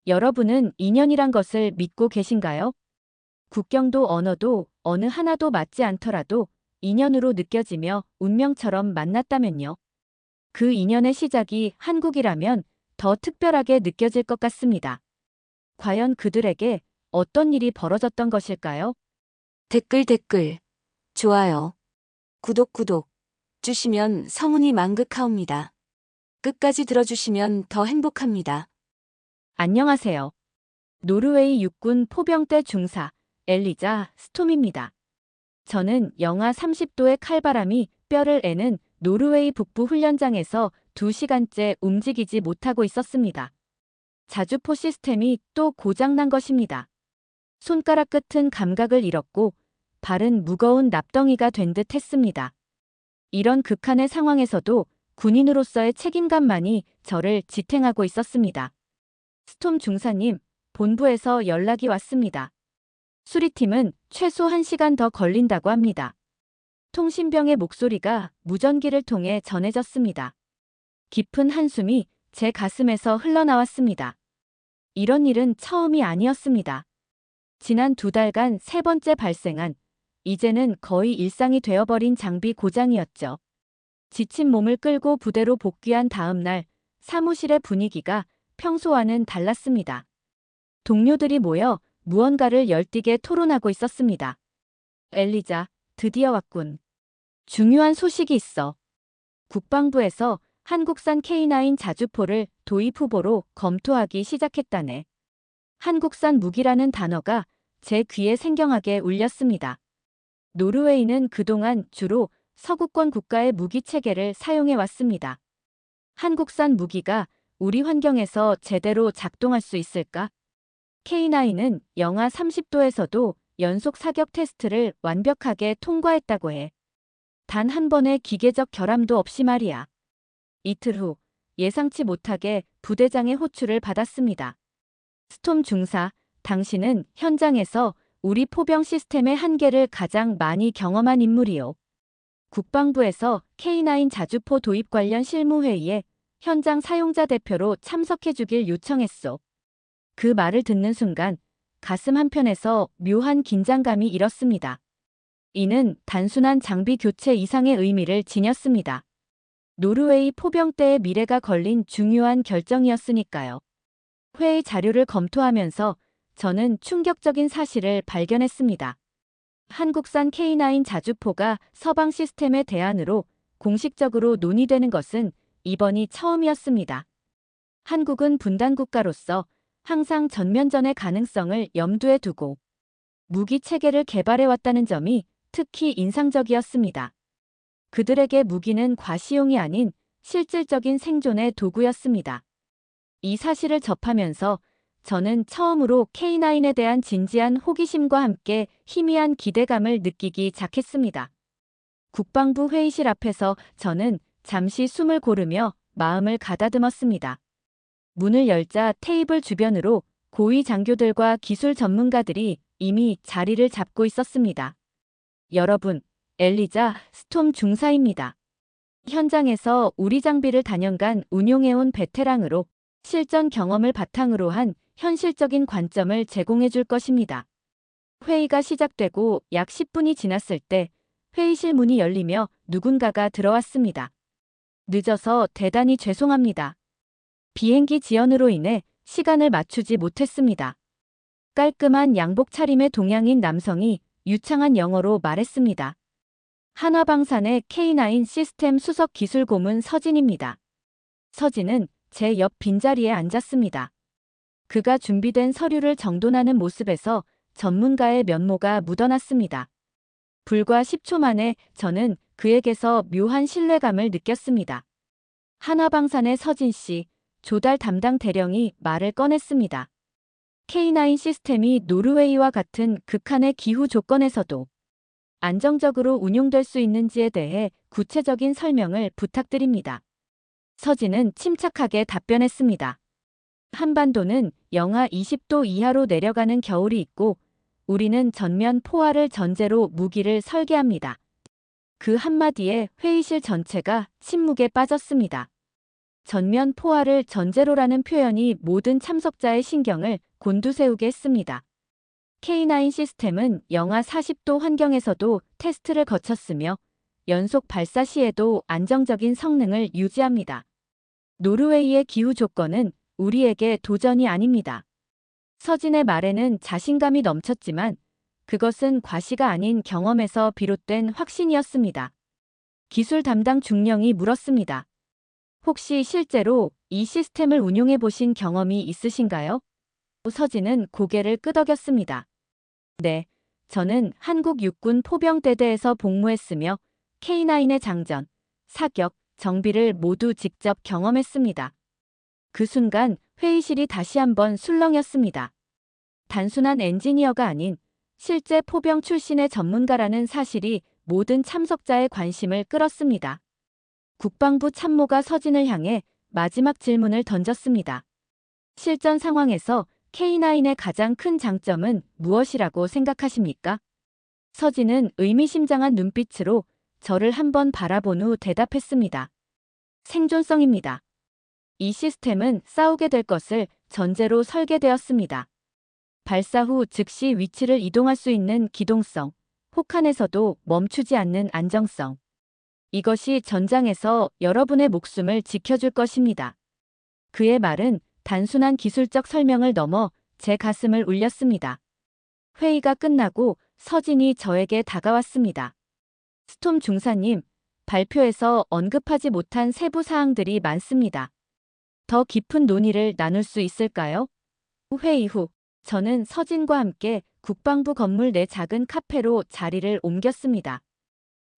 여러분은 인연이란 것을 믿고 계신가요? 국경도 언어도 어느 하나도 맞지 않더라도 인연으로 느껴지며 운명처럼 만났다면요. 그 인연의 시작이 한국이라면 더 특별하게 느껴질 것 같습니다. 과연 그들에게 어떤 일이 벌어졌던 것일까요? 댓글, 좋아요, 구독 주시면 성운이 만극하옵니다. 끝까지 들어주시면 더 행복합니다. 안녕하세요. 노르웨이 육군 포병대 중사 엘리자 스톰입니다. 저는 영하 30도의 칼바람이 뼈를 애는 노르웨이 북부 훈련장에서 2시간째 움직이지 못하고 있었습니다. 자주포 시스템이 또 고장난 것입니다. 손가락 끝은 감각을 잃었고 발은 무거운 납덩이가 된 듯 했습니다. 이런 극한의 상황에서도 군인으로서의 책임감만이 저를 지탱하고 있었습니다. 스톰 중사님, 본부에서 연락이 왔습니다. 수리팀은 최소 1시간 더 걸린다고 합니다. 통신병의 목소리가 무전기를 통해 전해졌습니다. 깊은 한숨이 제 가슴에서 흘러나왔습니다. 이런 일은 처음이 아니었습니다. 지난 2달간 3번째 발생한, 이제는 거의 일상이 되어버린 장비 고장이었죠. 지친 몸을 끌고 부대로 복귀한 다음 날, 사무실의 분위기가 평소와는 달랐습니다. 동료들이 모여 무언가를 열띠게 토론하고 있었습니다. 엘리자, 드디어 왔군. 중요한 소식이 있어. 국방부에서 한국산 K9 자주포를 도입 후보로 검토하기 시작했다네. 한국산 무기라는 단어가 제 귀에 생경하게 울렸습니다. 노르웨이는 그동안 주로 서구권 국가의 무기 체계를 사용해 왔습니다. 한국산 무기가 우리 환경에서 제대로 작동할 수 있을까? K9은 영하 30도에서도 연속 사격 테스트를 완벽하게 통과했다고 해. 단 한 번의 기계적 결함도 없이 말이야. 이틀 후 예상치 못하게 부대장의 호출을 받았습니다. 스톰 중사, 당신은 현장에서 우리 포병 시스템의 한계를 가장 많이 경험한 인물이요. 국방부에서 K9 자주포 도입 관련 실무회의에 현장 사용자 대표로 참석해 주길 요청했소. 그 말을 듣는 순간 가슴 한편에서 묘한 긴장감이 일었습니다. 이는 단순한 장비 교체 이상의 의미를 지녔습니다. 노르웨이 포병대의 미래가 걸린 중요한 결정이었으니까요. 회의 자료를 검토하면서 저는 충격적인 사실을 발견했습니다. 한국산 K9 자주포가 서방 시스템의 대안으로 공식적으로 논의되는 것은 이번이 처음이었습니다. 한국은 분단국가로서 항상 전면전의 가능성을 염두에 두고 무기 체계를 개발해왔다는 점이 특히 인상적이었습니다. 그들에게 무기는 과시용이 아닌 실질적인 생존의 도구였습니다. 이 사실을 접하면서 저는 처음으로 K9에 대한 진지한 호기심과 함께 희미한 기대감을 느끼기 시작했습니다. 국방부 회의실 앞에서 저는 잠시 숨을 고르며 마음을 가다듬었습니다. 문을 열자 테이블 주변으로 고위 장교들과 기술 전문가들이 이미 자리를 잡고 있었습니다. 여러분, 엘리자 스톰 중사입니다. 현장에서 우리 장비를 단연간 운용해온 베테랑으로 실전 경험을 바탕으로 한 현실적인 관점을 제공해 줄 것입니다. 회의가 시작되고 약 10분이 지났을 때 회의실 문이 열리며 누군가가 들어왔습니다. 늦어서 대단히 죄송합니다. 비행기 지연으로 인해 시간을 맞추지 못했습니다. 깔끔한 양복 차림의 동양인 남성이 유창한 영어로 말했습니다. 한화방산의 K9 시스템 수석 기술 고문 서진입니다. 서진은 제 옆 빈자리에 앉았습니다. 그가 준비된 서류를 정돈하는 모습에서 전문가의 면모가 묻어났습니다. 불과 10초 만에 저는 그에게서 묘한 신뢰감을 느꼈습니다. 한화방산의 서진 씨, 조달 담당 대령이 말을 꺼냈습니다. K9 시스템이 노르웨이와 같은 극한의 기후 조건에서도 안정적으로 운용될 수 있는지에 대해 구체적인 설명을 부탁드립니다. 서진은 침착하게 답변했습니다. 한반도는 영하 20도 이하로 내려가는 겨울이 있고 우리는 전면 포화를 전제로 무기를 설계합니다. 그 한마디에 회의실 전체가 침묵에 빠졌습니다. 전면 포화를 전제로라는 표현이 모든 참석자의 신경을 곤두세우게 했습니다. K9 시스템은 영하 40도 환경에서도 테스트를 거쳤으며 연속 발사 시에도 안정적인 성능을 유지합니다. 노르웨이의 기후 조건은 우리에게 도전이 아닙니다. 서진의 말에는 자신감이 넘쳤지만 그것은 과시가 아닌 경험에서 비롯된 확신이었습니다. 기술 담당 중령이 물었습니다. 혹시 실제로 이 시스템을 운용해 보신 경험이 있으신가요? 서진은 고개를 끄덕였습니다. 네, 저는 한국 육군 포병대대에서 복무했으며 K9의 장전, 사격, 정비를 모두 직접 경험했습니다. 그 순간 회의실이 다시 한번 술렁였습니다. 단순한 엔지니어가 아닌 실제 포병 출신의 전문가라는 사실이 모든 참석자의 관심을 끌었습니다. 국방부 참모가 서진을 향해 마지막 질문을 던졌습니다. 실전 상황에서 K9의 가장 큰 장점은 무엇이라고 생각하십니까? 서진은 의미심장한 눈빛으로 저를 한번 바라본 후 대답했습니다. 생존성입니다. 이 시스템은 싸우게 될 것을 전제로 설계되었습니다. 발사 후 즉시 위치를 이동할 수 있는 기동성, 혹한에서도 멈추지 않는 안정성. 이것이 전장에서 여러분의 목숨을 지켜줄 것입니다. 그의 말은 단순한 기술적 설명을 넘어 제 가슴을 울렸습니다. 회의가 끝나고 서진이 저에게 다가왔습니다. 스톰 중사님, 발표에서 언급하지 못한 세부 사항들이 많습니다. 더 깊은 논의를 나눌 수 있을까요? 회의 후, 저는 서진과 함께 국방부 건물 내 작은 카페로 자리를 옮겼습니다.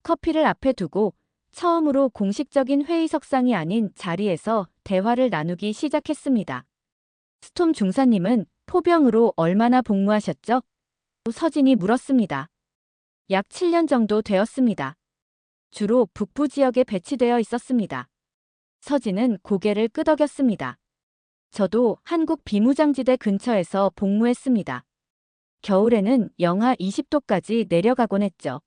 커피를 앞에 두고 처음으로 공식적인 회의석상이 아닌 자리에서 대화를 나누기 시작했습니다. 스톰 중사님은 포병으로 얼마나 복무하셨죠? 서진이 물었습니다. 약 7년 정도 되었습니다. 주로 북부 지역에 배치되어 있었습니다. 서진은 고개를 끄덕였습니다. 저도 한국 비무장지대 근처에서 복무했습니다. 겨울에는 영하 20도까지 내려가곤 했죠.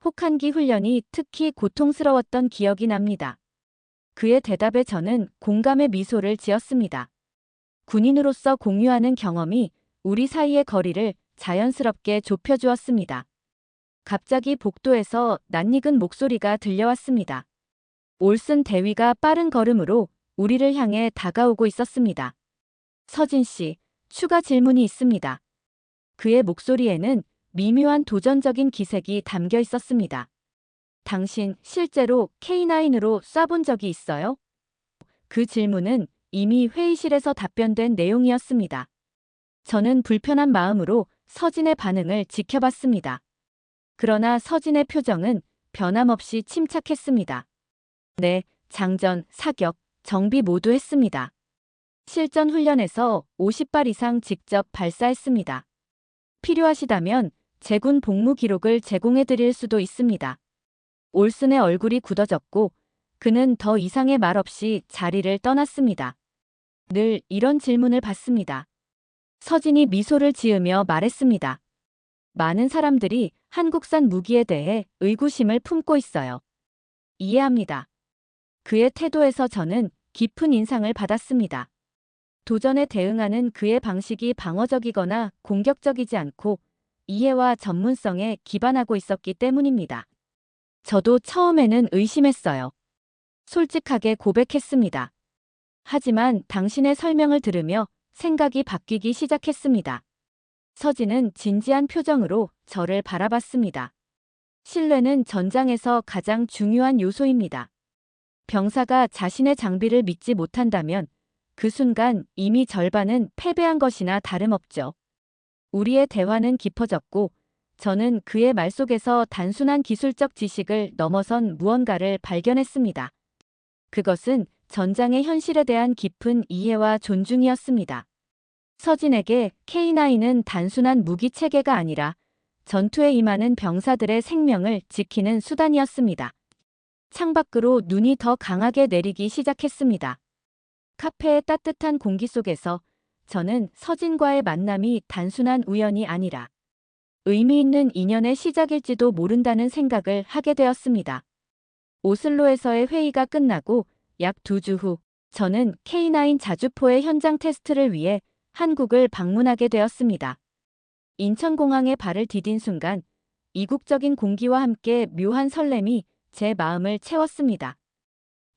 혹한기 훈련이 특히 고통스러웠던 기억이 납니다. 그의 대답에 저는 공감의 미소를 지었습니다. 군인으로서 공유하는 경험이 우리 사이의 거리를 자연스럽게 좁혀주었습니다. 갑자기 복도에서 낯익은 목소리가 들려왔습니다. 올슨 대위가 빠른 걸음으로 우리를 향해 다가오고 있었습니다. 서진 씨, 추가 질문이 있습니다. 그의 목소리에는 미묘한 도전적인 기색이 담겨 있었습니다. 당신 실제로 K9으로 쏴본 적이 있어요? 그 질문은 이미 회의실에서 답변된 내용이었습니다. 저는 불편한 마음으로 서진의 반응을 지켜봤습니다. 그러나 서진의 표정은 변함없이 침착했습니다. 네, 장전, 사격, 정비 모두 했습니다. 실전 훈련에서 50발 이상 직접 발사했습니다. 필요하시다면 제군 복무 기록을 제공해 드릴 수도 있습니다. 올슨의 얼굴이 굳어졌고 그는 더 이상의 말 없이 자리를 떠났습니다. 늘 이런 질문을 받습니다. 서진이 미소를 지으며 말했습니다. 많은 사람들이 한국산 무기에 대해 의구심을 품고 있어요. 이해합니다. 그의 태도에서 저는 깊은 인상을 받았습니다. 도전에 대응하는 그의 방식이 방어적이거나 공격적이지 않고 이해와 전문성에 기반하고 있었기 때문입니다. 저도 처음에는 의심했어요. 솔직하게 고백했습니다. 하지만 당신의 설명을 들으며 생각이 바뀌기 시작했습니다. 서진은 진지한 표정으로 저를 바라봤습니다. 신뢰는 전장에서 가장 중요한 요소입니다. 병사가 자신의 장비를 믿지 못한다면 그 순간 이미 절반은 패배한 것이나 다름없죠. 우리의 대화는 깊어졌고 저는 그의 말 속에서 단순한 기술적 지식을 넘어선 무언가를 발견했습니다. 그것은 전장의 현실에 대한 깊은 이해와 존중이었습니다. 서진에게 K9은 단순한 무기 체계가 아니라 전투에 임하는 병사들의 생명을 지키는 수단이었습니다. 창밖으로 눈이 더 강하게 내리기 시작했습니다. 카페의 따뜻한 공기 속에서 저는 서진과의 만남이 단순한 우연이 아니라 의미 있는 인연의 시작일지도 모른다는 생각을 하게 되었습니다. 오슬로에서의 회의가 끝나고 약 2주 후 저는 K9 자주포의 현장 테스트를 위해 한국을 방문하게 되었습니다. 인천공항에 발을 디딘 순간 이국적인 공기와 함께 묘한 설렘이 제 마음을 채웠습니다.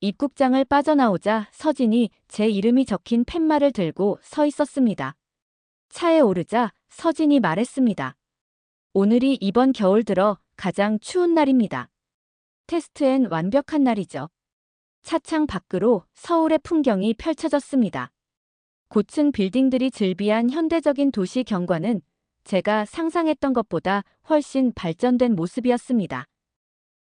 입국장을 빠져나오자 서진이 제 이름이 적힌 팻말을 들고 서 있었습니다. 차에 오르자 서진이 말했습니다. 오늘이 이번 겨울 들어 가장 추운 날입니다. 테스트엔 완벽한 날이죠. 차창 밖으로 서울의 풍경이 펼쳐졌습니다. 고층 빌딩들이 즐비한 현대적인 도시 경관은 제가 상상했던 것보다 훨씬 발전된 모습이었습니다.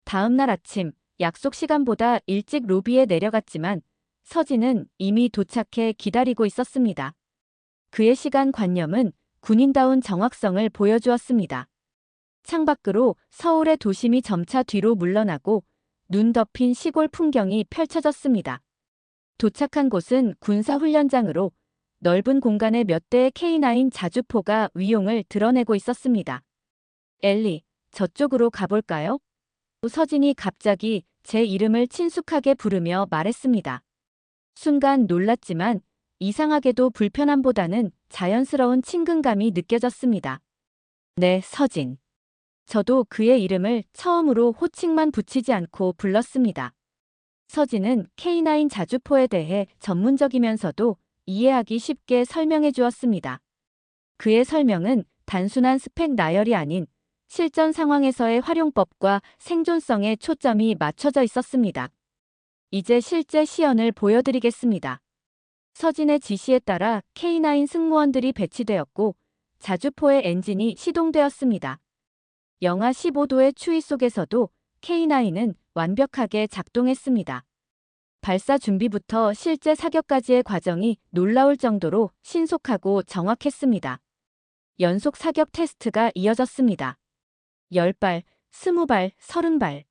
다음 날 아침, 약속 시간보다 일찍 로비에 내려갔지만 서진은 이미 도착해 기다리고 있었습니다. 그의 시간 관념은 군인다운 정확성을 보여주었습니다. 창밖으로 서울의 도심이 점차 뒤로 물러나고 눈 덮인 시골 풍경이 펼쳐졌습니다. 도착한 곳은 군사훈련장으로 넓은 공간에 몇 대의 K9 자주포가 위용을 드러내고 있었습니다. 엘리, 저쪽으로 가볼까요? 서진이 갑자기 제 이름을 친숙하게 부르며 말했습니다. 순간 놀랐지만 이상하게도 불편함보다는 자연스러운 친근감이 느껴졌습니다. 네, 서진. 저도 그의 이름을 처음으로 호칭만 붙이지 않고 불렀습니다. 서진은 K9 자주포에 대해 전문적이면서도 이해하기 쉽게 설명해 주었습니다. 그의 설명은 단순한 스펙 나열이 아닌 실전 상황에서의 활용법과 생존성에 초점이 맞춰져 있었습니다. 이제 실제 시연을 보여드리겠습니다. 서진의 지시에 따라 K9 승무원들이 배치되었고 자주포의 엔진이 시동되었습니다. 영하 15도의 추위 속에서도 K9은 완벽하게 작동했습니다. 발사 준비부터 실제 사격까지의 과정이 놀라울 정도로 신속하고 정확했습니다. 연속 사격 테스트가 이어졌습니다. 10발, 20발, 30발.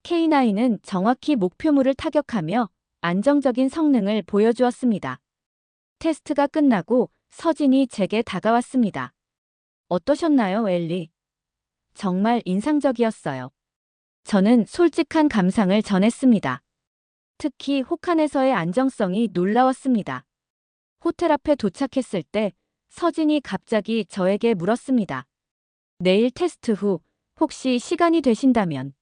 K9은 정확히 목표물을 타격하며 안정적인 성능을 보여주었습니다. 테스트가 끝나고 서진이 제게 다가왔습니다. 어떠셨나요, 엘리? 정말 인상적이었어요. 저는 솔직한 감상을 전했습니다. 특히 혹한에서의 안정성이 놀라웠습니다. 호텔 앞에 도착했을 때 서진이 갑자기 저에게 물었습니다. 내일 테스트 후 혹시 시간이 되신다면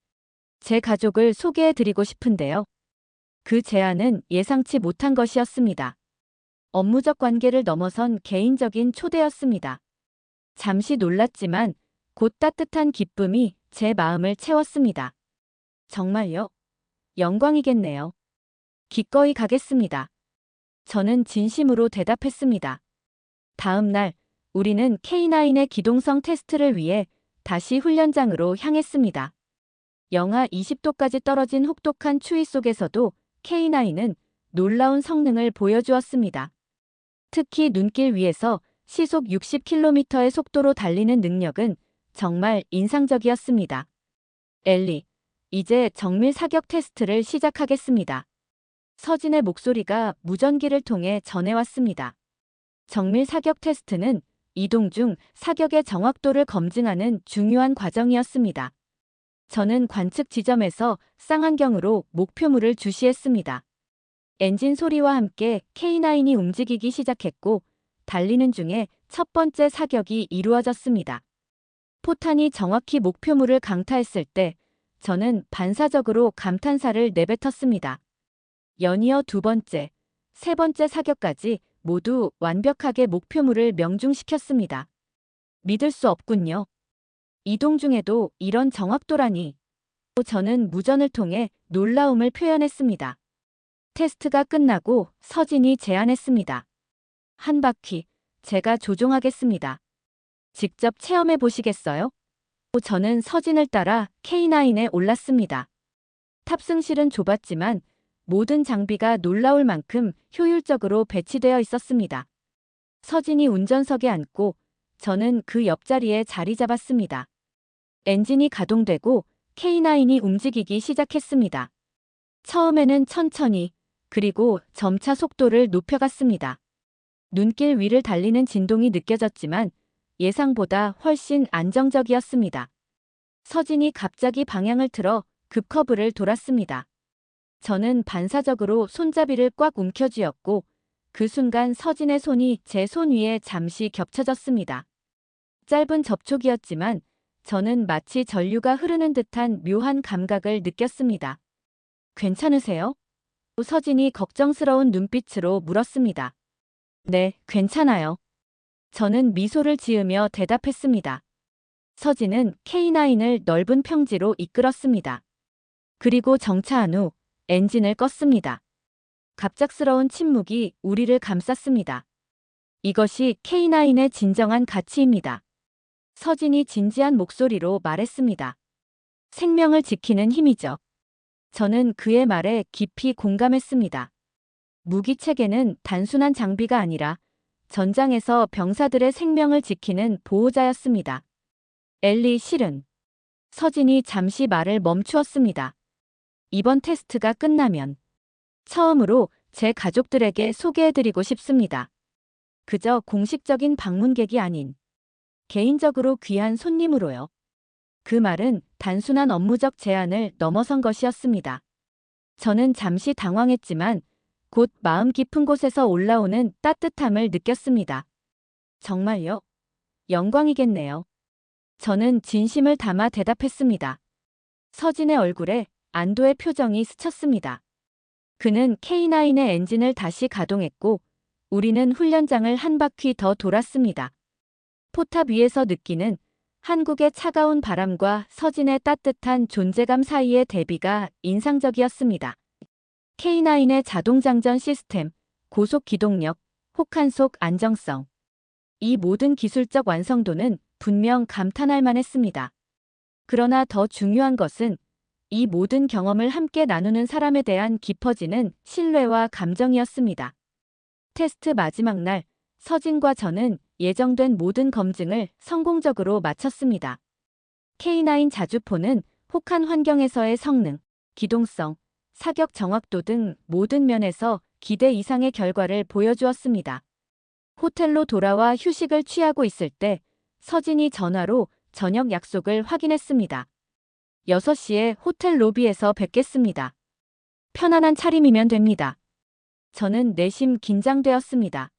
제 가족을 소개해드리고 싶은데요. 그 제안은 예상치 못한 것이었습니다. 업무적 관계를 넘어선 개인적인 초대였습니다. 잠시 놀랐지만 곧 따뜻한 기쁨이 제 마음을 채웠습니다. 정말요? 영광이겠네요. 기꺼이 가겠습니다. 저는 진심으로 대답했습니다. 다음 날 우리는 K9의 기동성 테스트를 위해 다시 훈련장으로 향했습니다. 영하 20도까지 떨어진 혹독한 추위 속에서도 K9은 놀라운 성능을 보여주었습니다. 특히 눈길 위에서 시속 60km의 속도로 달리는 능력은 정말 인상적이었습니다. 엘리, 이제 정밀 사격 테스트를 시작하겠습니다. 서진의 목소리가 무전기를 통해 전해왔습니다. 정밀 사격 테스트는 이동 중 사격의 정확도를 검증하는 중요한 과정이었습니다. 저는 관측 지점에서 쌍안경으로 목표물을 주시했습니다. 엔진 소리와 함께 K9이 움직이기 시작했고 달리는 중에 첫 번째 사격이 이루어졌습니다. 포탄이 정확히 목표물을 강타했을 때 저는 반사적으로 감탄사를 내뱉었습니다. 연이어 두 번째, 세 번째 사격까지 모두 완벽하게 목표물을 명중시켰습니다. 믿을 수 없군요. 이동 중에도 이런 정확도라니. 저는 무전을 통해 놀라움을 표현했습니다. 테스트가 끝나고 서진이 제안했습니다. 한 바퀴, 제가 조종하겠습니다. 직접 체험해 보시겠어요? 저는 서진을 따라 K9에 올랐습니다. 탑승실은 좁았지만 모든 장비가 놀라울 만큼 효율적으로 배치되어 있었습니다. 서진이 운전석에 앉고 저는 그 옆자리에 자리 잡았습니다. 엔진이 가동되고 K9이 움직이기 시작했습니다. 처음에는 천천히, 그리고 점차 속도를 높여갔습니다. 눈길 위를 달리는 진동이 느껴졌지만 예상보다 훨씬 안정적이었습니다. 서진이 갑자기 방향을 틀어 급커브를 돌았습니다. 저는 반사적으로 손잡이를 꽉 움켜쥐었고 그 순간 서진의 손이 제 손 위에 잠시 겹쳐졌습니다. 짧은 접촉이었지만 저는 마치 전류가 흐르는 듯한 묘한 감각을 느꼈습니다. 괜찮으세요? 서진이 걱정스러운 눈빛으로 물었습니다. 네, 괜찮아요. 저는 미소를 지으며 대답했습니다. 서진은 K9을 넓은 평지로 이끌었습니다. 그리고 정차한 후 엔진을 껐습니다. 갑작스러운 침묵이 우리를 감쌌습니다. 이것이 K9의 진정한 가치입니다. 서진이 진지한 목소리로 말했습니다. 생명을 지키는 힘이죠. 저는 그의 말에 깊이 공감했습니다. 무기 체계는 단순한 장비가 아니라 전장에서 병사들의 생명을 지키는 보호자였습니다. 엘리 실은 서진이 잠시 말을 멈추었습니다. 이번 테스트가 끝나면 처음으로 제 가족들에게 소개해드리고 싶습니다. 그저 공식적인 방문객이 아닌 개인적으로 귀한 손님으로요. 그 말은 단순한 업무적 제안을 넘어선 것이었습니다. 저는 잠시 당황했지만 곧 마음 깊은 곳에서 올라오는 따뜻함을 느꼈습니다. 정말요? 영광이겠네요. 저는 진심을 담아 대답했습니다. 서진의 얼굴에 안도의 표정이 스쳤습니다. 그는 K9의 엔진을 다시 가동했고 우리는 훈련장을 한 바퀴 더 돌았습니다. 포탑 위에서 느끼는 한국의 차가운 바람과 서진의 따뜻한 존재감 사이의 대비가 인상적이었습니다. K9의 자동장전 시스템, 고속 기동력, 혹한속 안정성. 이 모든 기술적 완성도는 분명 감탄할 만했습니다. 그러나 더 중요한 것은 이 모든 경험을 함께 나누는 사람에 대한 깊어지는 신뢰와 감정이었습니다. 테스트 마지막 날, 서진과 저는 예정된 모든 검증을 성공적으로 마쳤습니다. K9 자주포는 혹한 환경에서의 성능, 기동성, 사격 정확도 등 모든 면에서 기대 이상의 결과를 보여주었습니다. 호텔로 돌아와 휴식을 취하고 있을 때 서진이 전화로 저녁 약속을 확인했습니다. 6시에 호텔 로비에서 뵙겠습니다. 편안한 차림이면 됩니다. 저는 내심 긴장되었습니다.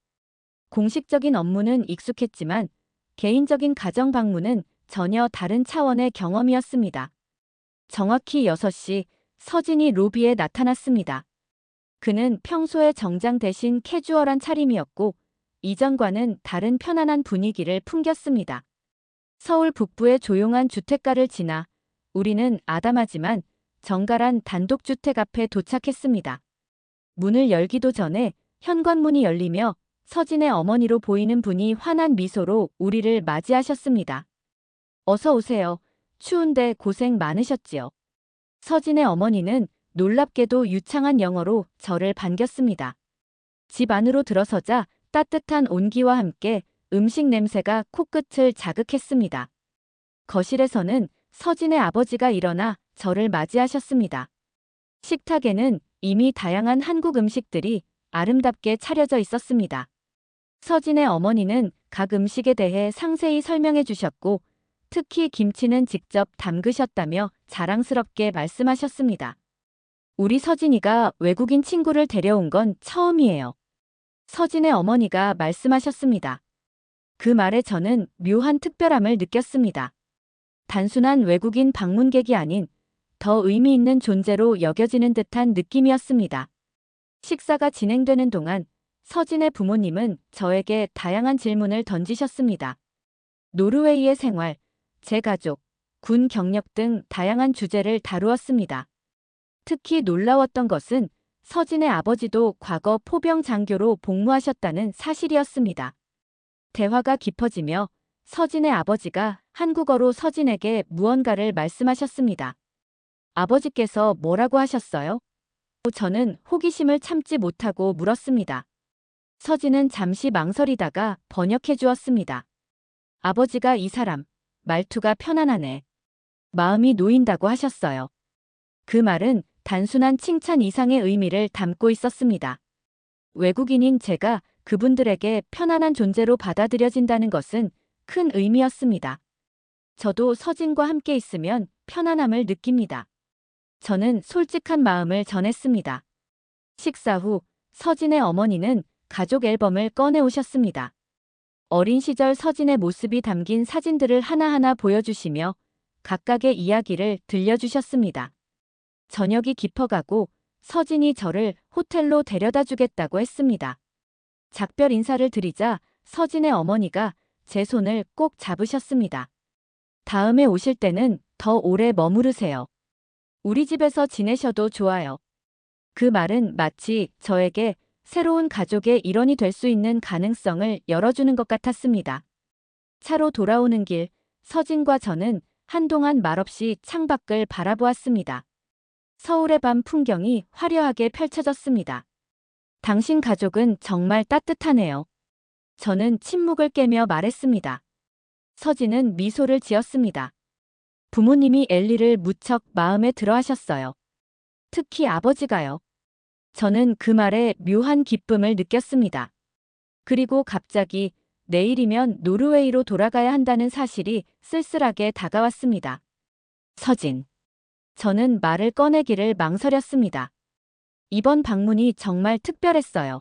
공식적인 업무는 익숙했지만 개인적인 가정 방문은 전혀 다른 차원의 경험이었습니다. 정확히 6시 서진이 로비에 나타났습니다. 그는 평소의 정장 대신 캐주얼한 차림이었고 이전과는 다른 편안한 분위기를 풍겼습니다. 서울 북부의 조용한 주택가를 지나 우리는 아담하지만 정갈한 단독주택 앞에 도착했습니다. 문을 열기도 전에 현관문이 열리며 서진의 어머니로 보이는 분이 환한 미소로 우리를 맞이하셨습니다. 어서 오세요. 추운데 고생 많으셨지요. 서진의 어머니는 놀랍게도 유창한 영어로 저를 반겼습니다. 집 안으로 들어서자 따뜻한 온기와 함께 음식 냄새가 코끝을 자극했습니다. 거실에서는 서진의 아버지가 일어나 저를 맞이하셨습니다. 식탁에는 이미 다양한 한국 음식들이 아름답게 차려져 있었습니다. 서진의 어머니는 각 음식에 대해 상세히 설명해 주셨고 특히 김치는 직접 담그셨다며 자랑스럽게 말씀하셨습니다. 우리 서진이가 외국인 친구를 데려온 건 처음이에요. 서진의 어머니가 말씀하셨습니다. 그 말에 저는 묘한 특별함을 느꼈습니다. 단순한 외국인 방문객이 아닌 더 의미 있는 존재로 여겨지는 듯한 느낌이었습니다. 식사가 진행되는 동안 서진의 부모님은 저에게 다양한 질문을 던지셨습니다. 노르웨이의 생활, 제 가족, 군 경력 등 다양한 주제를 다루었습니다. 특히 놀라웠던 것은 서진의 아버지도 과거 포병 장교로 복무하셨다는 사실이었습니다. 대화가 깊어지며 서진의 아버지가 한국어로 서진에게 무언가를 말씀하셨습니다. 아버지께서 뭐라고 하셨어요? 저는 호기심을 참지 못하고 물었습니다. 서진은 잠시 망설이다가 번역해 주었습니다. 아버지가 이 사람, 말투가 편안하네. 마음이 놓인다고 하셨어요. 그 말은 단순한 칭찬 이상의 의미를 담고 있었습니다. 외국인인 제가 그분들에게 편안한 존재로 받아들여진다는 것은 큰 의미였습니다. 저도 서진과 함께 있으면 편안함을 느낍니다. 저는 솔직한 마음을 전했습니다. 식사 후 서진의 어머니는 가족 앨범을 꺼내 오셨습니다. 어린 시절 서진의 모습이 담긴 사진들을 하나하나 보여주시며 각각의 이야기를 들려주셨습니다. 저녁이 깊어가고 서진이 저를 호텔로 데려다 주겠다고 했습니다. 작별 인사를 드리자 서진의 어머니가 제 손을 꼭 잡으셨습니다. 다음에 오실 때는 더 오래 머무르세요. 우리 집에서 지내셔도 좋아요. 그 말은 마치 저에게 새로운 가족의 일원이 될 수 있는 가능성을 열어주는 것 같았습니다. 차로 돌아오는 길, 서진과 저는 한동안 말없이 창밖을 바라보았습니다. 서울의 밤 풍경이 화려하게 펼쳐졌습니다. 당신 가족은 정말 따뜻하네요. 저는 침묵을 깨며 말했습니다. 서진은 미소를 지었습니다. 부모님이 엘리를 무척 마음에 들어 하셨어요. 특히 아버지가요. 저는 그 말에 묘한 기쁨을 느꼈습니다. 그리고 갑자기 내일이면 노르웨이로 돌아가야 한다는 사실이 쓸쓸하게 다가왔습니다. 서진. 저는 말을 꺼내기를 망설였습니다. 이번 방문이 정말 특별했어요.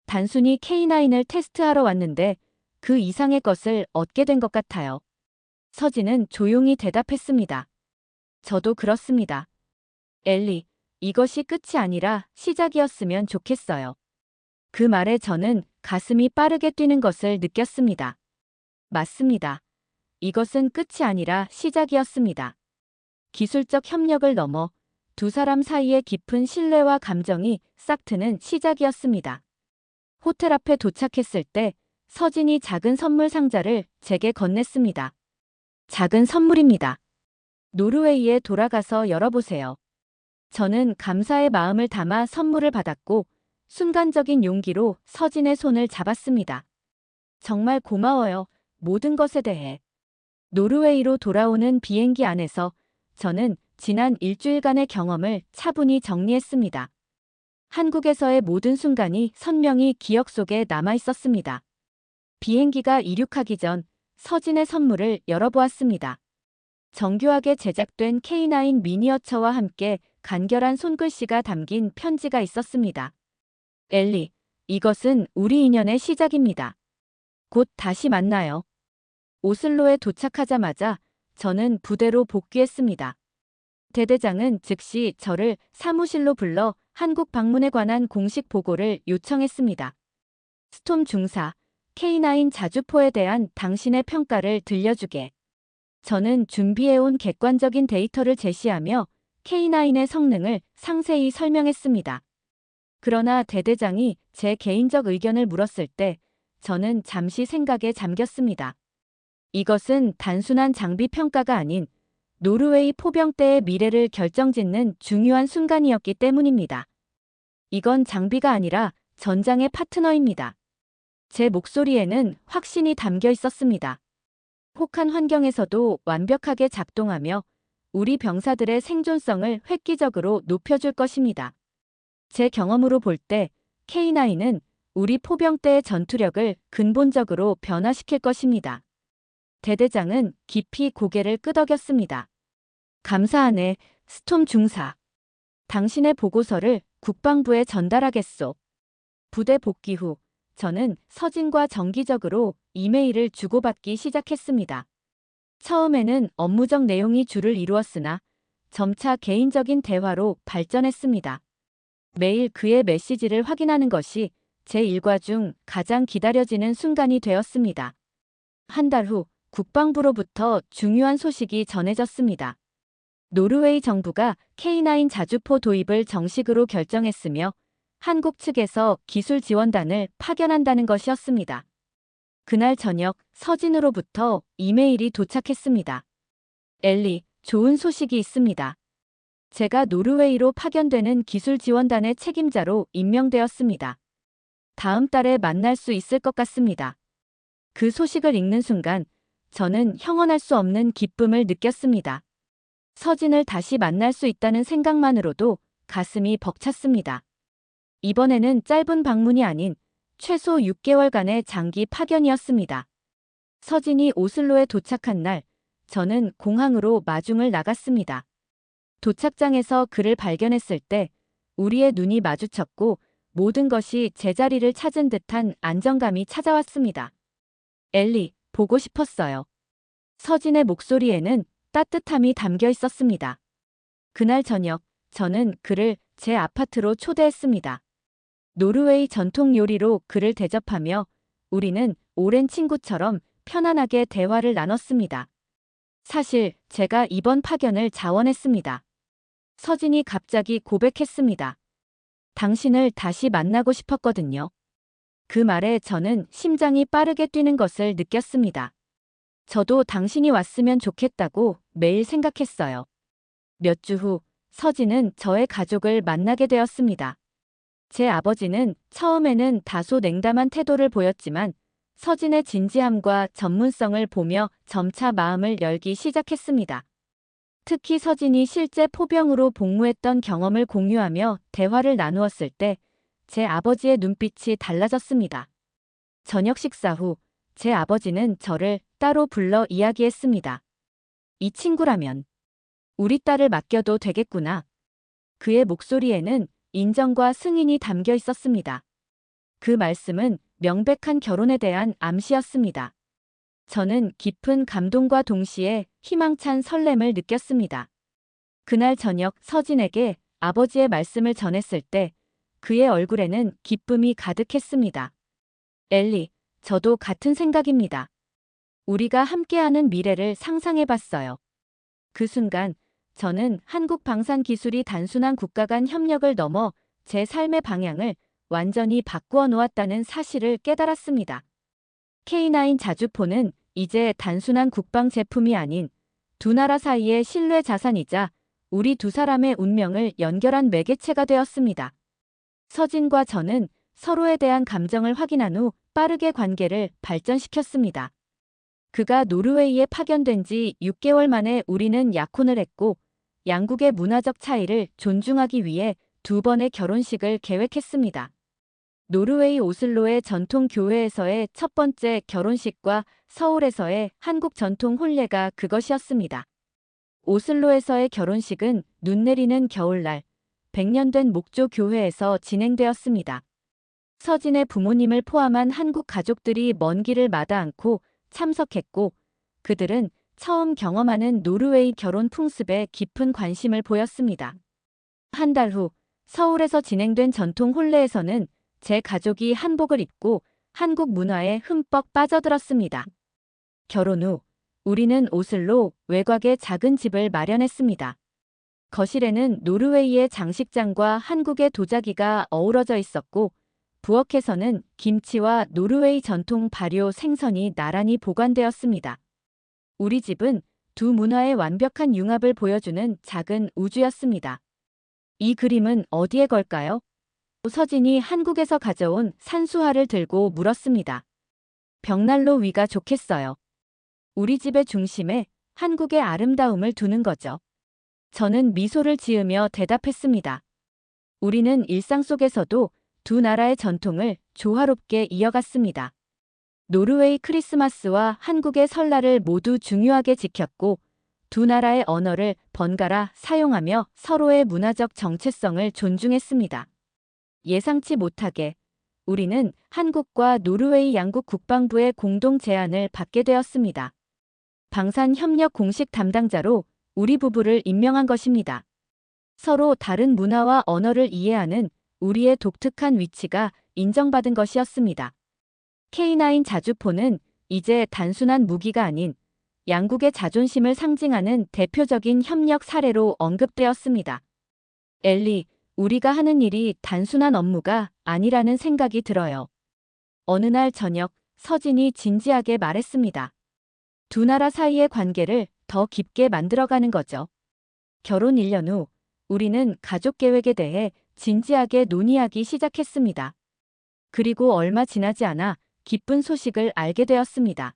단순히 K9을 테스트하러 왔는데 그 이상의 것을 얻게 된 것 같아요. 서진은 조용히 대답했습니다. 저도 그렇습니다. 엘리, 이것이 끝이 아니라 시작이었으면 좋겠어요. 그 말에 저는 가슴이 빠르게 뛰는 것을 느꼈습니다. 맞습니다. 이것은 끝이 아니라 시작이었습니다. 기술적 협력을 넘어 두 사람 사이의 깊은 신뢰와 감정이 싹트는 시작이었습니다. 호텔 앞에 도착했을 때 서진이 작은 선물 상자를 제게 건넸습니다. 작은 선물입니다. 노르웨이에 돌아가서 열어보세요. 저는 감사의 마음을 담아 선물을 받았고 순간적인 용기로 서진의 손을 잡았습니다. 정말 고마워요. 모든 것에 대해. 노르웨이로 돌아오는 비행기 안에서 저는 지난 일주일간의 경험을 차분히 정리했습니다. 한국에서의 모든 순간이 선명히 기억 속에 남아 있었습니다. 비행기가 이륙하기 전 서진의 선물을 열어보았습니다. 정교하게 제작된 K9 미니어처와 함께 간결한 손글씨가 담긴 편지가 있었습니다. 엘리, 이것은 우리 인연의 시작입니다. 곧 다시 만나요. 오슬로에 도착하자마자 저는 부대로 복귀했습니다. 대대장은 즉시 저를 사무실로 불러 한국 방문에 관한 공식 보고를 요청했습니다. 스톰 중사, K9 자주포에 대한 당신의 평가를 들려주게. 저는 준비해온 객관적인 데이터를 제시하며 K9의 성능을 상세히 설명했습니다. 그러나 대대장이 제 개인적 의견을 물었을 때 저는 잠시 생각에 잠겼습니다. 이것은 단순한 장비 평가가 아닌 노르웨이 포병대의 미래를 결정짓는 중요한 순간이었기 때문입니다. 이건 장비가 아니라 전장의 파트너입니다. 제 목소리에는 확신이 담겨 있었습니다. 혹한 환경에서도 완벽하게 작동하며 우리 병사들의 생존성을 획기적으로 높여줄 것입니다. 제 경험으로 볼 때 K9은 우리 포병대의 전투력을 근본적으로 변화시킬 것입니다. 대대장은 깊이 고개를 끄덕였습니다. 감사하네, 스톰 중사. 당신의 보고서를 국방부에 전달하겠소. 부대 복귀 후 저는 서진과 정기적으로 이메일을 주고받기 시작했습니다. 처음에는 업무적 내용이 주를 이루었으나 점차 개인적인 대화로 발전했습니다. 매일 그의 메시지를 확인하는 것이 제 일과 중 가장 기다려지는 순간이 되었습니다. 한 달 후 국방부로부터 중요한 소식이 전해졌습니다. 노르웨이 정부가 K9 자주포 도입을 정식으로 결정했으며 한국 측에서 기술 지원단을 파견한다는 것이었습니다. 그날 저녁 서진으로부터 이메일이 도착했습니다. 엘리, 좋은 소식이 있습니다. 제가 노르웨이로 파견되는 기술 지원단의 책임자로 임명되었습니다. 다음 달에 만날 수 있을 것 같습니다. 그 소식을 읽는 순간 저는 형언할 수 없는 기쁨을 느꼈습니다. 서진을 다시 만날 수 있다는 생각만으로도 가슴이 벅찼습니다. 이번에는 짧은 방문이 아닌 최소 6개월간의 장기 파견이었습니다. 서진이 오슬로에 도착한 날, 저는 공항으로 마중을 나갔습니다. 도착장에서 그를 발견했을 때 우리의 눈이 마주쳤고 모든 것이 제자리를 찾은 듯한 안정감이 찾아왔습니다. 엘리, 보고 싶었어요. 서진의 목소리에는 따뜻함이 담겨 있었습니다. 그날 저녁, 저는 그를 제 아파트로 초대했습니다. 노르웨이 전통 요리로 그를 대접하며 우리는 오랜 친구처럼 편안하게 대화를 나눴습니다. 사실 제가 이번 파견을 자원했습니다. 서진이 갑자기 고백했습니다. 당신을 다시 만나고 싶었거든요. 그 말에 저는 심장이 빠르게 뛰는 것을 느꼈습니다. 저도 당신이 왔으면 좋겠다고 매일 생각했어요. 몇 주 후, 서진은 저의 가족을 만나게 되었습니다. 제 아버지는 처음에는 다소 냉담한 태도를 보였지만 서진의 진지함과 전문성을 보며 점차 마음을 열기 시작했습니다. 특히 서진이 실제 포병으로 복무했던 경험을 공유하며 대화를 나누었을 때 제 아버지의 눈빛이 달라졌습니다. 저녁 식사 후 제 아버지는 저를 따로 불러 이야기했습니다. 이 친구라면 우리 딸을 맡겨도 되겠구나. 그의 목소리에는 인정과 승인이 담겨 있었습니다. 그 말씀은 명백한 결혼에 대한 암시였습니다. 저는 깊은 감동과 동시에 희망찬 설렘을 느꼈습니다. 그날 저녁 서진에게 아버지의 말씀을 전했을 때 그의 얼굴에는 기쁨이 가득했습니다. 엘리, 저도 같은 생각입니다. 우리가 함께하는 미래를 상상해봤어요. 그 순간 저는 한국 방산 기술이 단순한 국가 간 협력을 넘어 제 삶의 방향을 완전히 바꾸어 놓았다는 사실을 깨달았습니다. K9 자주포는 이제 단순한 국방 제품이 아닌 두 나라 사이의 신뢰 자산이자 우리 두 사람의 운명을 연결한 매개체가 되었습니다. 서진과 저는 서로에 대한 감정을 확인한 후 빠르게 관계를 발전시켰습니다. 그가 노르웨이에 파견된 지 6개월 만에 우리는 약혼을 했고 양국의 문화적 차이를 존중하기 위해 2번의 결혼식을 계획했습니다. 노르웨이 오슬로의 전통 교회에서의 첫 번째 결혼식과 서울에서의 한국 전통 혼례가 그것이었습니다. 오슬로에서의 결혼식은 눈 내리는 겨울날 100년 된 목조 교회에서 진행되었습니다. 서진의 부모님을 포함한 한국 가족들이 먼 길을 마다 않고 참석했고 그들은 처음 경험하는 노르웨이 결혼 풍습에 깊은 관심을 보였습니다. 한 달 후 서울에서 진행된 전통 혼례에서는 제 가족이 한복을 입고 한국 문화에 흠뻑 빠져들었습니다. 결혼 후 우리는 오슬로 외곽에 작은 집을 마련했습니다. 거실에는 노르웨이의 장식장과 한국의 도자기가 어우러져 있었고 부엌에서는 김치와 노르웨이 전통 발효 생선이 나란히 보관되었습니다. 우리 집은 두 문화의 완벽한 융합을 보여주는 작은 우주였습니다. 이 그림은 어디에 걸까요? 서진이 한국에서 가져온 산수화를 들고 물었습니다. 벽난로 위가 좋겠어요. 우리 집의 중심에 한국의 아름다움을 두는 거죠. 저는 미소를 지으며 대답했습니다. 우리는 일상 속에서도 두 나라의 전통을 조화롭게 이어갔습니다. 노르웨이 크리스마스와 한국의 설날을 모두 중요하게 지켰고 두 나라의 언어를 번갈아 사용하며 서로의 문화적 정체성을 존중했습니다. 예상치 못하게 우리는 한국과 노르웨이 양국 국방부의 공동 제안을 받게 되었습니다. 방산협력 공식 담당자로 우리 부부를 임명한 것입니다. 서로 다른 문화와 언어를 이해하는 우리의 독특한 위치가 인정받은 것이었습니다. K9 자주포는 이제 단순한 무기가 아닌 양국의 자존심을 상징하는 대표적인 협력 사례로 언급되었습니다. 엘리, 우리가 하는 일이 단순한 업무가 아니라는 생각이 들어요. 어느 날 저녁 서진이 진지하게 말했습니다. 두 나라 사이의 관계를 더 깊게 만들어가는 거죠. 결혼 1년 후 우리는 가족 계획에 대해 진지하게 논의하기 시작했습니다. 그리고 얼마 지나지 않아 기쁜 소식을 알게 되었습니다.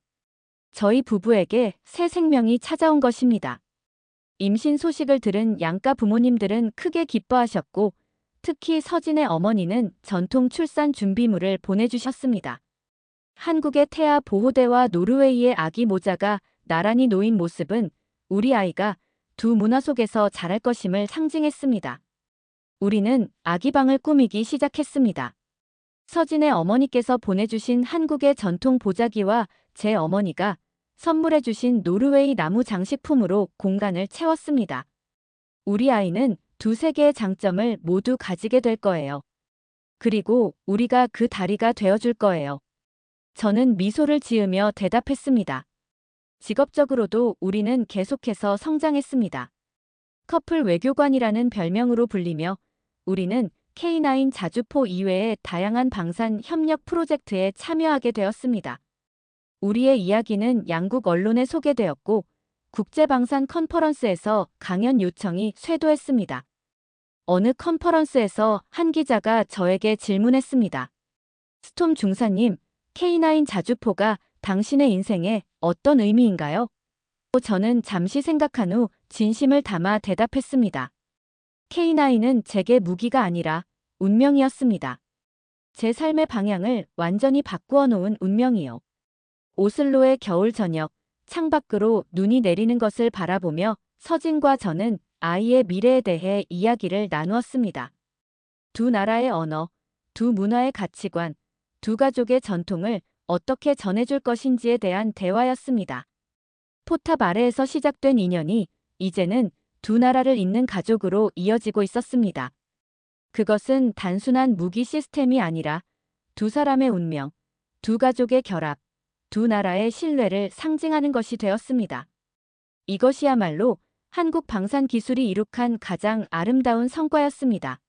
저희 부부에게 새 생명이 찾아온 것입니다. 임신 소식을 들은 양가 부모님들은 크게 기뻐하셨고 특히 서진의 어머니는 전통 출산 준비물을 보내주셨습니다. 한국의 태아 보호대와 노르웨이의 아기 모자가 나란히 놓인 모습은 우리 아이가 두 문화 속에서 자랄 것임을 상징했습니다. 우리는 아기방을 꾸미기 시작했습니다. 서진의 어머니께서 보내주신 한국의 전통 보자기와 제 어머니가 선물해주신 노르웨이 나무 장식품으로 공간을 채웠습니다. 우리 아이는 두세 개의 장점을 모두 가지게 될 거예요. 그리고 우리가 그 다리가 되어줄 거예요. 저는 미소를 지으며 대답했습니다. 직업적으로도 우리는 계속해서 성장했습니다. 커플 외교관이라는 별명으로 불리며 우리는 K9 자주포 이외의 다양한 방산 협력 프로젝트에 참여하게 되었습니다. 우리의 이야기는 양국 언론에 소개되었고 국제방산 컨퍼런스에서 강연 요청이 쇄도했습니다. 어느 컨퍼런스에서 한 기자가 저에게 질문했습니다. 스톰 중사님, K9 자주포가 당신의 인생에 어떤 의미인가요? 저는 잠시 생각한 후 진심을 담아 대답했습니다. K9은 제게 무기가 아니라 운명이었습니다. 제 삶의 방향을 완전히 바꾸어 놓은 운명이요. 오슬로의 겨울 저녁, 창밖으로 눈이 내리는 것을 바라보며 서진과 저는 아이의 미래에 대해 이야기를 나누었습니다. 두 나라의 언어, 두 문화의 가치관, 두 가족의 전통을 어떻게 전해줄 것인지에 대한 대화였습니다. 포탑 아래에서 시작된 인연이 이제는 두 나라를 잇는 가족으로 이어지고 있었습니다. 그것은 단순한 무기 시스템이 아니라 두 사람의 운명, 두 가족의 결합, 두 나라의 신뢰를 상징하는 것이 되었습니다. 이것이야말로 한국 방산 기술이 이룩한 가장 아름다운 성과였습니다.